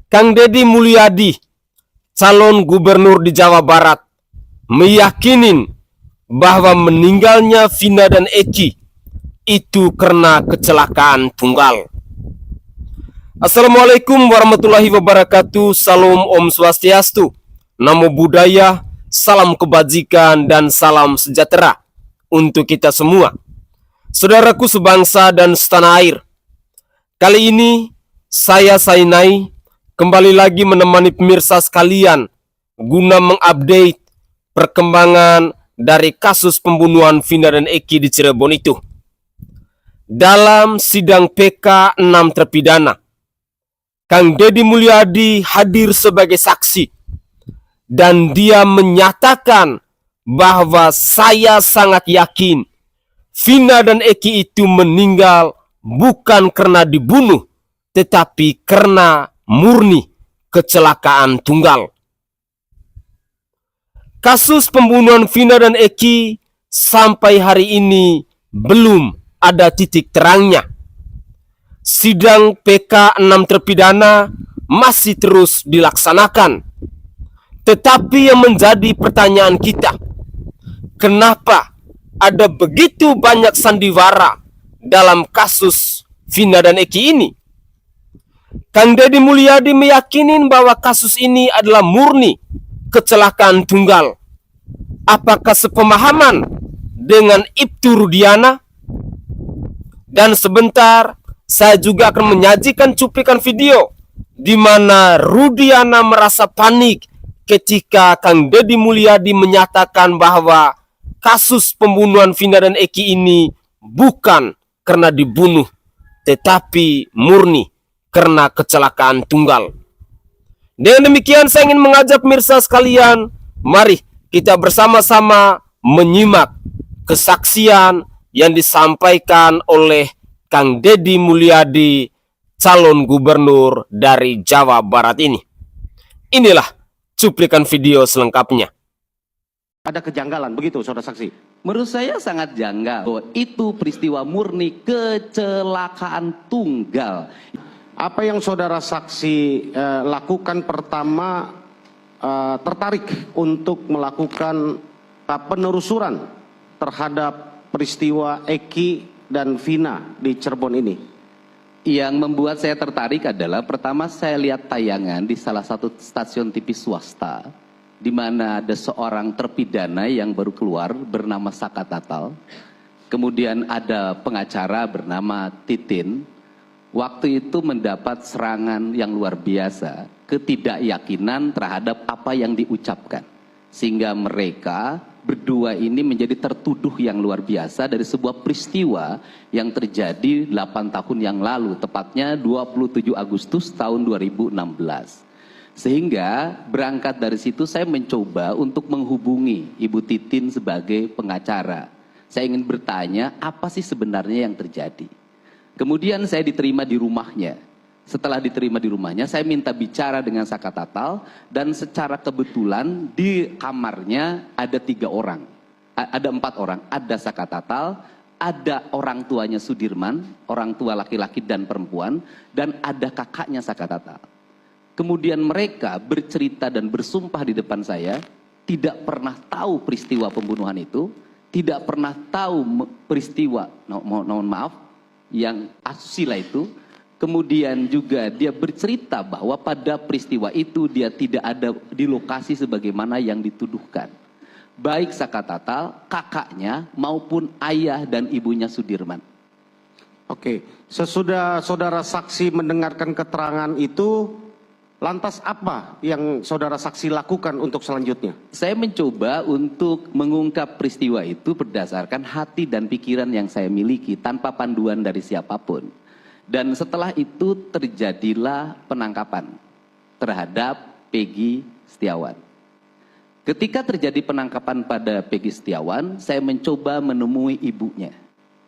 Kang Deddy Mulyadi, calon gubernur di Jawa Barat, meyakinin bahwa meninggalnya Vina dan Eki itu karena kecelakaan tunggal. Assalamualaikum warahmatullahi wabarakatuh. Salam Om Swastiastu. Namo Buddhaya, salam kebajikan dan salam sejahtera untuk kita semua. Saudaraku sebangsa dan setanah air, kali ini saya Sainai kembali lagi menemani pemirsa sekalian guna mengupdate perkembangan dari kasus pembunuhan Vina dan Eki di Cirebon itu. Dalam sidang PK 6 terpidana, Kang Deddy Mulyadi hadir sebagai saksi dan dia menyatakan bahwa saya sangat yakin Vina dan Eki itu meninggal bukan karena dibunuh, tetapi karena murni kecelakaan tunggal. Kasus pembunuhan Vina dan Eki sampai hari ini belum ada titik terangnya. Sidang PK 6 terpidana masih terus dilaksanakan. Tetapi yang menjadi pertanyaan kita, kenapa ada begitu banyak sandiwara dalam kasus Vina dan Eki ini? Kang Deddy Mulyadi meyakinin bahwa kasus ini adalah murni kecelakaan tunggal. Apakah sepemahaman dengan Ibtu Rudiana? Dan sebentar saya juga akan menyajikan cuplikan video di mana Rudiana merasa panik ketika Kang Deddy Mulyadi menyatakan bahwa kasus pembunuhan Vina dan Eki ini bukan karena dibunuh, tetapi murni karena kecelakaan tunggal. Dengan demikian saya ingin mengajak pemirsa sekalian, mari kita bersama-sama menyimak kesaksian yang disampaikan oleh Kang Deddy Mulyadi, calon gubernur dari Jawa Barat ini. Inilah cuplikan video selengkapnya. Ada kejanggalan begitu, saudara saksi? Menurut saya sangat janggal bahwa itu peristiwa murni kecelakaan tunggal. Apa yang saudara saksi lakukan pertama tertarik untuk melakukan penelusuran terhadap peristiwa Eki dan Vina di Cirebon ini? Yang membuat saya tertarik adalah pertama saya lihat tayangan di salah satu stasiun TV swasta di mana ada seorang terpidana yang baru keluar bernama Saka Tatal. Kemudian ada pengacara bernama Titin. Waktu itu mendapat serangan yang luar biasa, ketidakyakinan terhadap apa yang diucapkan. Sehingga mereka berdua ini menjadi tertuduh yang luar biasa dari sebuah peristiwa yang terjadi 8 tahun yang lalu, tepatnya 27 Agustus tahun 2016. Sehingga berangkat dari situ saya mencoba untuk menghubungi Ibu Titin sebagai pengacara. Saya ingin bertanya apa sih sebenarnya yang terjadi. Kemudian saya diterima di rumahnya. Setelah diterima di rumahnya, saya minta bicara dengan Saka Tatal dan secara kebetulan di kamarnya ada 3 orang. Ada 4 orang, ada Saka Tatal, ada orang tuanya Sudirman, orang tua laki-laki dan perempuan, dan ada kakaknya Saka Tatal. Kemudian mereka bercerita dan bersumpah di depan saya, tidak pernah tahu peristiwa pembunuhan itu, tidak pernah tahu peristiwa, mohon maaf, yang asusila itu. Kemudian juga dia bercerita bahwa pada peristiwa itu dia tidak ada di lokasi sebagaimana yang dituduhkan. Baik Saka Tatal, kakaknya maupun ayah dan ibunya Sudirman. Oke, sesudah saudara saksi mendengarkan keterangan itu, lantas apa yang saudara saksi lakukan untuk selanjutnya? Saya mencoba untuk mengungkap peristiwa itu berdasarkan hati dan pikiran yang saya miliki tanpa panduan dari siapapun. Dan setelah itu terjadilah penangkapan terhadap Peggy Setiawan. Ketika terjadi penangkapan pada Peggy Setiawan, saya mencoba menemui ibunya.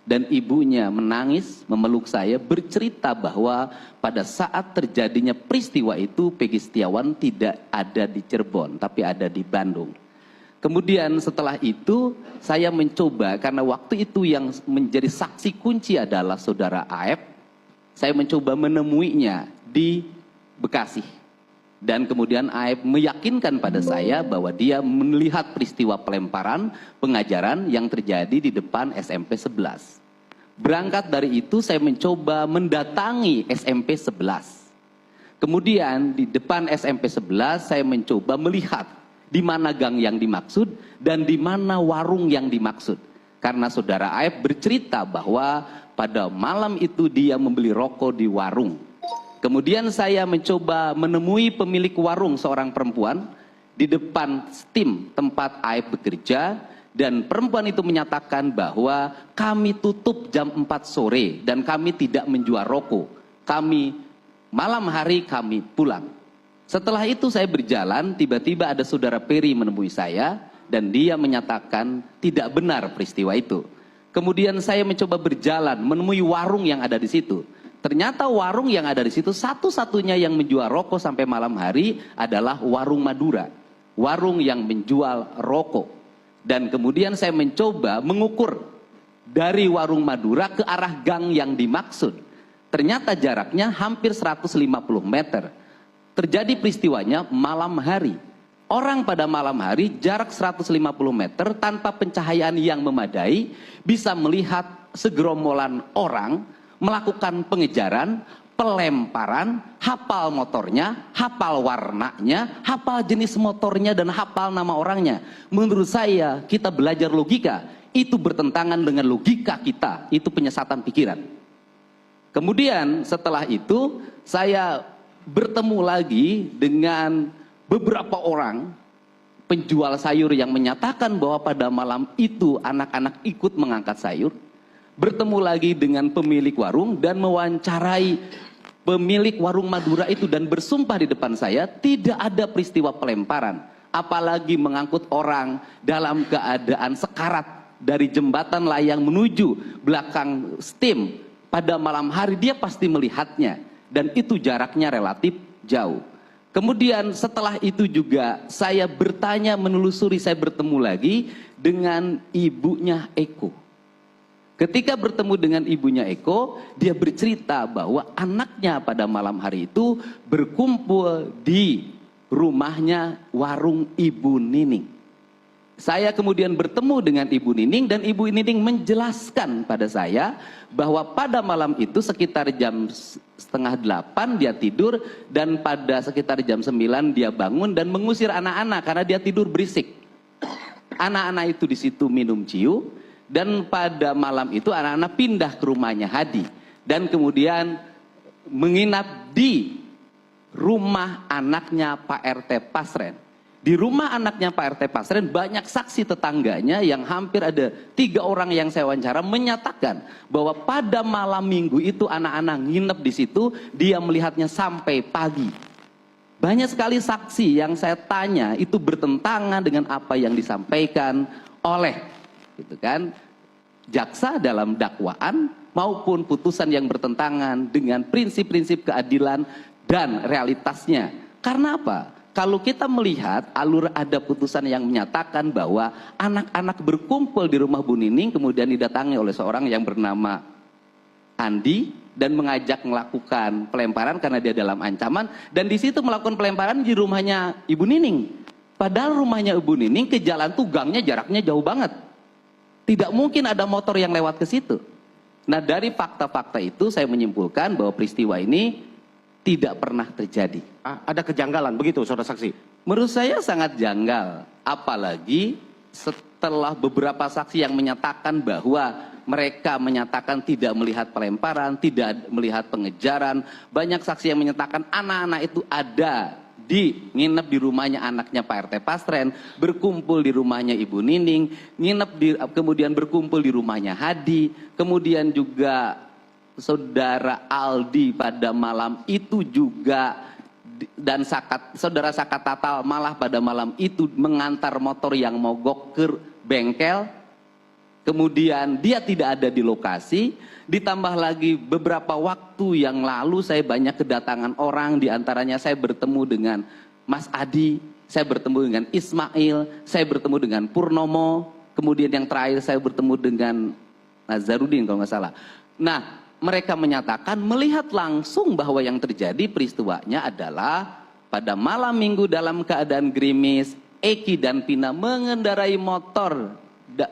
Dan ibunya menangis, memeluk saya, bercerita bahwa pada saat terjadinya peristiwa itu Peggy Setiawan tidak ada di Cirebon, tapi ada di Bandung. Kemudian setelah itu saya mencoba, karena waktu itu yang menjadi saksi kunci adalah saudara AF, saya mencoba menemuinya di Bekasi. Dan kemudian Aib meyakinkan pada saya bahwa dia melihat peristiwa pelemparan pengajaran yang terjadi di depan SMP 11. Berangkat dari itu saya mencoba mendatangi SMP 11. Kemudian di depan SMP 11 saya mencoba melihat di mana gang yang dimaksud dan di mana warung yang dimaksud. Karena saudara Aib bercerita bahwa pada malam itu dia membeli rokok di warung. Kemudian saya mencoba menemui pemilik warung, seorang perempuan, di depan steam tempat Aib bekerja. Dan perempuan itu menyatakan bahwa kami tutup jam 4 sore dan kami tidak menjual rokok. Malam hari kami pulang. Setelah itu saya berjalan, tiba-tiba ada saudara Peri menemui saya dan dia menyatakan tidak benar peristiwa itu. Kemudian saya mencoba berjalan menemui warung yang ada di situ. Ternyata warung yang ada di situ satu-satunya yang menjual rokok sampai malam hari adalah warung Madura. Warung yang menjual rokok. Dan kemudian saya mencoba mengukur dari warung Madura ke arah gang yang dimaksud. Ternyata jaraknya hampir 150 meter. Terjadi peristiwanya malam hari. Orang pada malam hari jarak 150 meter tanpa pencahayaan yang memadai bisa melihat segerombolan orang melakukan pengejaran, pelemparan, hafal motornya, hafal warnanya, hafal jenis motornya, dan hafal nama orangnya. Menurut saya, kita belajar logika, itu bertentangan dengan logika kita, itu penyesatan pikiran. Kemudian setelah itu, saya bertemu lagi dengan beberapa orang penjual sayur yang menyatakan bahwa pada malam itu anak-anak ikut mengangkat sayur. Bertemu lagi dengan pemilik warung dan mewawancarai pemilik warung Madura itu dan bersumpah di depan saya tidak ada peristiwa pelemparan, apalagi mengangkut orang dalam keadaan sekarat dari jembatan layang menuju belakang steam pada malam hari. Dia pasti melihatnya dan itu jaraknya relatif jauh. Kemudian setelah itu juga saya bertanya, menelusuri, saya bertemu lagi dengan ibunya Eko. Ketika bertemu dengan ibunya Eko, dia bercerita bahwa anaknya pada malam hari itu berkumpul di rumahnya warung Ibu Nining. Saya kemudian bertemu dengan Ibu Nining dan Ibu Nining menjelaskan pada saya bahwa pada malam itu sekitar jam setengah 8 dia tidur dan pada sekitar jam 9 dia bangun dan mengusir anak-anak karena dia tidur berisik. Anak-anak itu di situ minum ciu. Dan pada malam itu anak-anak pindah ke rumahnya Hadi. Dan kemudian menginap di rumah anaknya Pak RT Pasren. Di rumah anaknya Pak RT Pasren banyak saksi tetangganya yang hampir ada 3 orang yang saya wawancara menyatakan bahwa pada malam minggu itu anak-anak nginep di situ, dia melihatnya sampai pagi. Banyak sekali saksi yang saya tanya itu bertentangan dengan apa yang disampaikan oleh gitu kan, jaksa dalam dakwaan maupun putusan yang bertentangan dengan prinsip-prinsip keadilan dan realitasnya. Karena apa? Kalau kita melihat alur ada putusan yang menyatakan bahwa anak-anak berkumpul di rumah Bu Nining kemudian didatangi oleh seorang yang bernama Andi dan mengajak melakukan pelemparan karena dia dalam ancaman, dan di situ melakukan pelemparan di rumahnya Ibu Nining. Padahal rumahnya Ibu Nining ke jalan tuh gangnya jaraknya jauh banget. Tidak mungkin ada motor yang lewat ke situ. Nah, dari fakta-fakta itu saya menyimpulkan bahwa peristiwa ini tidak pernah terjadi. Ada kejanggalan begitu, saudara saksi? Menurut saya sangat janggal. Apalagi setelah beberapa saksi yang menyatakan bahwa mereka menyatakan tidak melihat pelemparan, tidak melihat pengejaran. Banyak saksi yang menyatakan anak-anak itu ada nginep di rumahnya anaknya Pak RT Pasren, berkumpul di rumahnya Ibu Nining, kemudian berkumpul di rumahnya Hadi, kemudian juga saudara Aldi pada malam itu juga, dan saudara Sakat Tatal malah pada malam itu mengantar motor yang mogok ke bengkel. Kemudian dia tidak ada di lokasi, ditambah lagi beberapa waktu yang lalu saya banyak kedatangan orang, diantaranya saya bertemu dengan Mas Adi, saya bertemu dengan Ismail, saya bertemu dengan Purnomo, kemudian yang terakhir saya bertemu dengan Nazarudin kalau nggak salah. Nah, mereka menyatakan melihat langsung bahwa yang terjadi peristiwanya adalah pada malam minggu dalam keadaan gerimis, Eki dan Vina mengendarai motor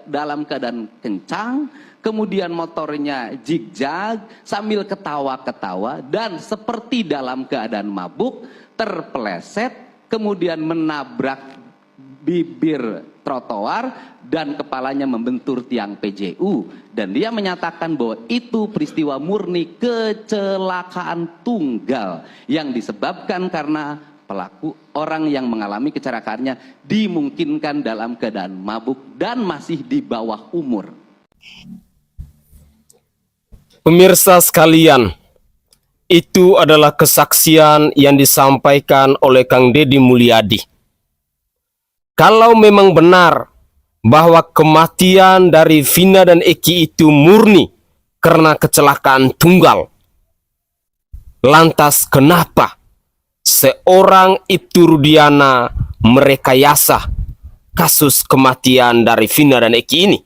dalam keadaan kencang, kemudian motornya zigzag sambil ketawa-ketawa dan seperti dalam keadaan mabuk terpeleset, kemudian menabrak bibir trotoar dan kepalanya membentur tiang PJU, dan dia menyatakan bahwa itu peristiwa murni kecelakaan tunggal yang disebabkan karena pelaku, orang yang mengalami kecelakaannya dimungkinkan dalam keadaan mabuk dan masih di bawah umur. Pemirsa sekalian, itu adalah kesaksian yang disampaikan oleh Kang Deddy Mulyadi. Kalau memang benar bahwa kematian dari Vina dan Eki itu murni karena kecelakaan tunggal, lantas kenapa seorang Ibtu Rudiana merekayasa kasus kematian dari Vina dan Eki ini?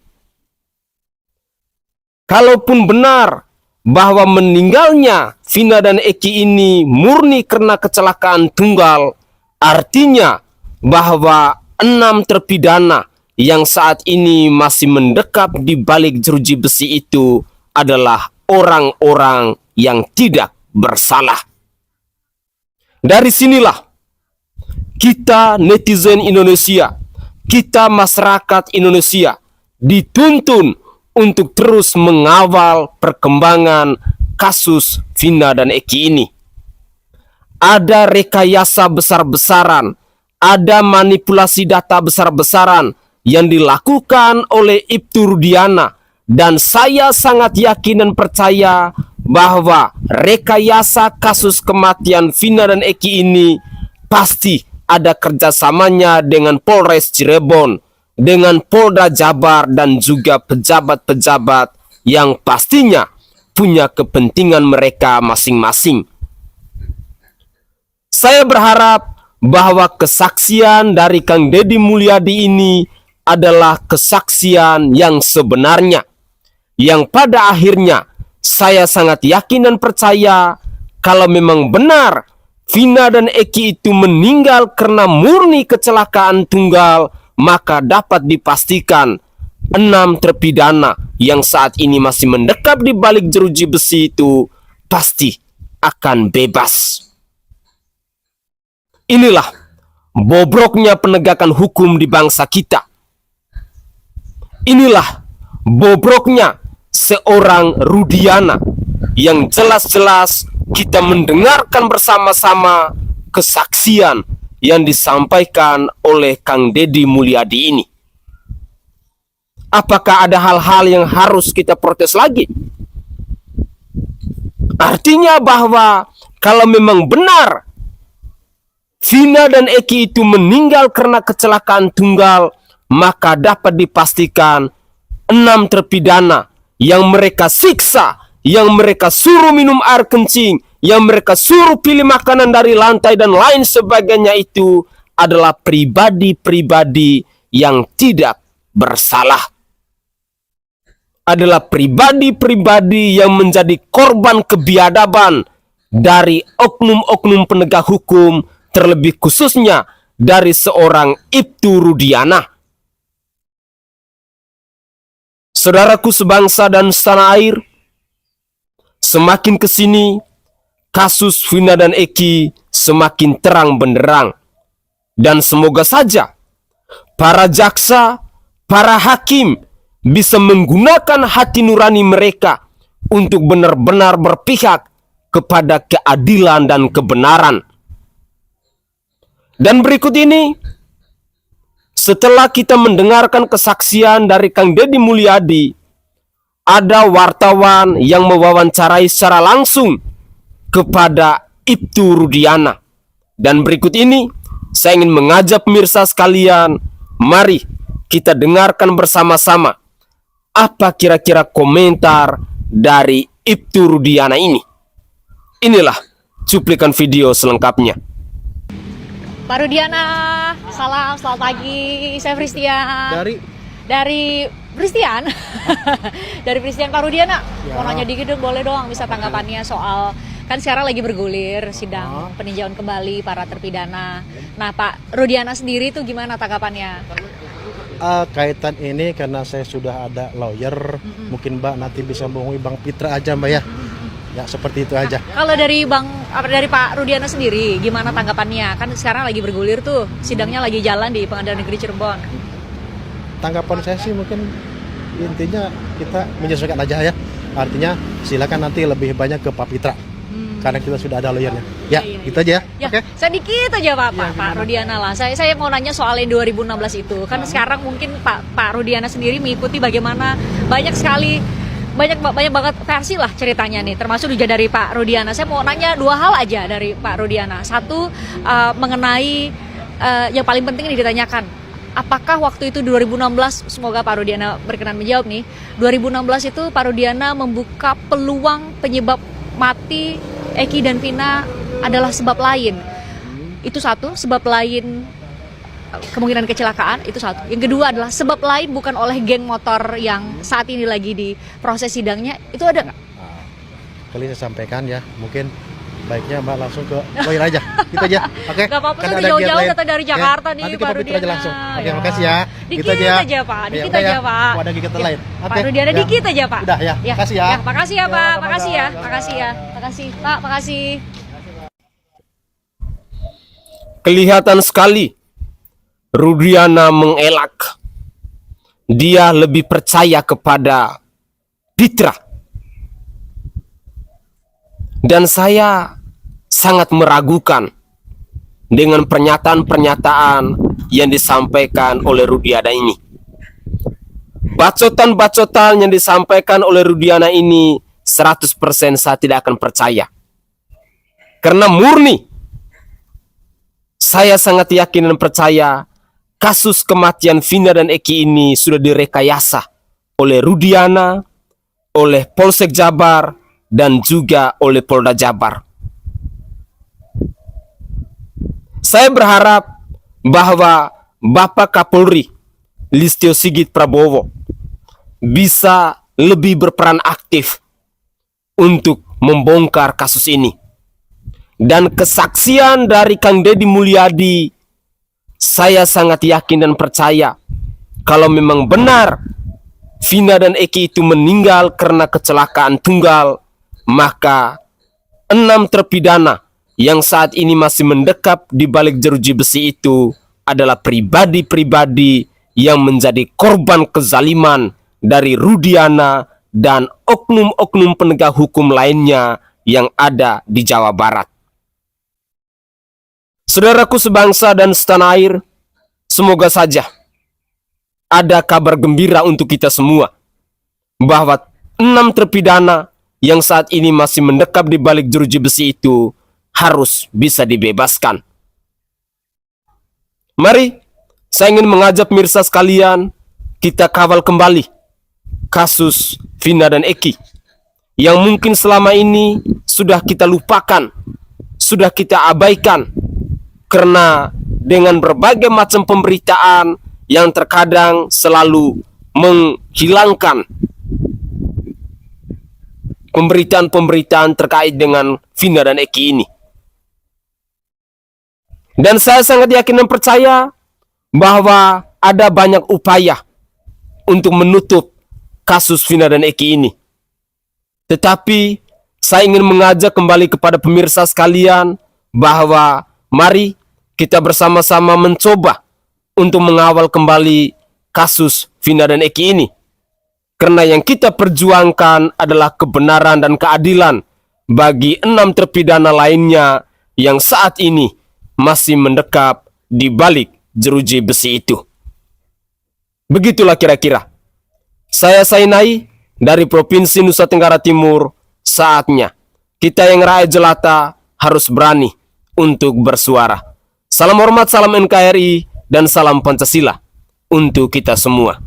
Kalaupun benar bahwa meninggalnya Vina dan Eki ini murni karena kecelakaan tunggal, artinya bahwa 6 terpidana yang saat ini masih mendekap di balik jeruji besi itu adalah orang-orang yang tidak bersalah. Dari sinilah kita netizen Indonesia, kita masyarakat Indonesia dituntun untuk terus mengawal perkembangan kasus Vina dan Eki ini. Ada rekayasa besar-besaran, ada manipulasi data besar-besaran yang dilakukan oleh Ibtu Rudiana, dan saya sangat yakin dan percaya bahwa rekayasa kasus kematian Vina dan Eki ini pasti ada kerjasamanya dengan Polres Cirebon, dengan Polda Jabar, dan juga pejabat-pejabat yang pastinya punya kepentingan mereka masing-masing. Saya berharap bahwa kesaksian dari Kang Deddy Mulyadi ini adalah kesaksian yang sebenarnya, yang pada akhirnya saya sangat yakin dan percaya kalau memang benar Vina dan Eki itu meninggal karena murni kecelakaan tunggal, maka dapat dipastikan 6 terpidana yang saat ini masih mendekap di balik jeruji besi itu pasti akan bebas. Inilah bobroknya penegakan hukum di bangsa kita. Inilah bobroknya seorang Rudiana yang jelas-jelas kita mendengarkan bersama-sama kesaksian yang disampaikan oleh Kang Deddy Mulyadi ini. Apakah ada hal-hal yang harus kita protes lagi? Artinya bahwa kalau memang benar Vina dan Eki itu meninggal karena kecelakaan tunggal, maka dapat dipastikan 6 terpidana yang mereka siksa, yang mereka suruh minum air kencing, yang mereka suruh pilih makanan dari lantai dan lain sebagainya itu adalah pribadi-pribadi yang tidak bersalah. Adalah pribadi-pribadi yang menjadi korban kebiadaban dari oknum-oknum penegak hukum, terlebih khususnya dari seorang Ibtu Rudiana. Saudaraku sebangsa dan setanah air, semakin kesini kasus Vina dan Eki semakin terang benderang, dan semoga saja para jaksa, para hakim bisa menggunakan hati nurani mereka untuk benar-benar berpihak kepada keadilan dan kebenaran. Dan berikut ini, setelah kita mendengarkan kesaksian dari Kang Deddy Mulyadi, ada wartawan yang mewawancarai secara langsung kepada Ibtu Rudiana. Dan berikut ini, saya ingin mengajak pemirsa sekalian, mari kita dengarkan bersama-sama apa kira-kira komentar dari Ibtu Rudiana ini. Inilah cuplikan video selengkapnya. Pak Rudiana, salam, selamat pagi. Saya Fristian. Dari Fristian. Dari Fristian. Pak Rudiana, mau nanya dikit dong, boleh dong bisa tanggapannya soal Kan sekarang lagi bergulir sidang peninjauan kembali para terpidana. Nah, Pak Rudiana sendiri tuh gimana tanggapannya? Kaitan ini karena saya sudah ada lawyer, mungkin Mbak nanti bisa menghubungi Bang Pitra aja Mbak ya. Ya seperti itu aja. Kalau dari Pak Rudiana sendiri gimana tanggapannya? Kan sekarang lagi bergulir tuh, sidangnya lagi jalan di Pengadilan Negeri Cirebon. Tanggapan saya sih mungkin intinya kita menyesuaikan aja ya. Artinya silakan nanti lebih banyak ke Pak Pitra. Karena kita sudah ada lawyernya. Ya, Iya. itu aja ya. Ya, Oke. sedikit aja Pak, Iya, Pak Rudiana lah. Saya mau nanya soal yang 2016 itu. Kan sekarang mungkin Pak Rudiana sendiri mengikuti bagaimana banyak banget versi lah ceritanya nih, termasuk juga dari Pak Rudiana. Saya mau nanya dua hal aja dari Pak Rudiana. Satu, mengenai yang paling penting ini ditanyakan. Apakah waktu itu 2016, semoga Pak Rudiana berkenan menjawab nih, 2016 itu Pak Rudiana membuka peluang penyebab mati Eki dan Vina adalah sebab lain. Itu satu, sebab lain kemungkinan kecelakaan, itu satu. Yang kedua adalah sebab lain bukan oleh geng motor yang saat ini lagi di proses sidangnya, itu ada nggak? Kali saya sampaikan ya, mungkin baiknya Mbak langsung ke lawyer aja. Gitu aja. Oke. Gak apa-apa, Karena saya ada jauh-jauh giat datang dari lain. Jakarta Ya, nih, nanti ke Pak Pak Pitra aja Rudiana. langsung. Oke, Ya. makasih ya. Dikit Gitu aja. aja Pak, Ya, dikit udah aja ya. Pak. Mau ada kegiatan Ya, lain. Pak Oke. Rudiana Ya. dikit aja Pak. Udah ya. Makasih ya. Makasih ya Ya, Pak, sama-sama. makasih ya, makasih ya, makasih Pak, makasih. Kelihatan sekali Rudiana mengelak. Dia lebih percaya kepada Pitra. Dan saya sangat meragukan dengan pernyataan-pernyataan yang disampaikan oleh Rudiana ini. Bacotan-bacotan yang disampaikan oleh Rudiana ini 100% saya tidak akan percaya. Karena murni saya sangat yakin dan percaya kasus kematian Vina dan Eki ini sudah direkayasa oleh Rudiana, oleh Polsek Jabar, dan juga oleh Polda Jabar. Saya berharap bahwa Bapak Kapolri Listio Sigit Prabowo bisa lebih berperan aktif untuk membongkar kasus ini. Dan kesaksian dari Kang Deddy Mulyadi, saya sangat yakin dan percaya kalau memang benar Vina dan Eki itu meninggal karena kecelakaan tunggal, maka 6 terpidana yang saat ini masih mendekap di balik jeruji besi itu adalah pribadi-pribadi yang menjadi korban kezaliman dari Rudiana dan oknum-oknum penegak hukum lainnya yang ada di Jawa Barat. Saudaraku sebangsa dan setanah air, semoga saja ada kabar gembira untuk kita semua bahwa 6 terpidana yang saat ini masih mendekap di balik jeruji besi itu harus bisa dibebaskan. Mari, saya ingin mengajak mirsa sekalian, kita kawal kembali kasus Vina dan Eki yang mungkin selama ini sudah kita lupakan, sudah kita abaikan, karena dengan berbagai macam pemberitaan yang terkadang selalu menghilangkan pemberitaan-pemberitaan terkait dengan Vina dan Eki ini. Dan saya sangat yakin dan percaya bahwa ada banyak upaya untuk menutup kasus Vina dan Eki ini. Tetapi saya ingin mengajak kembali kepada pemirsa sekalian bahwa mari kita bersama-sama mencoba untuk mengawal kembali kasus Vina dan Eki ini. Karena yang kita perjuangkan adalah kebenaran dan keadilan bagi 6 terpidana lainnya yang saat ini masih mendekap di balik jeruji besi itu. Begitulah kira-kira. Saya Sainai dari Provinsi Nusa Tenggara Timur, saatnya kita yang rakyat jelata harus berani untuk bersuara. Salam hormat, salam NKRI, dan salam Pancasila untuk kita semua.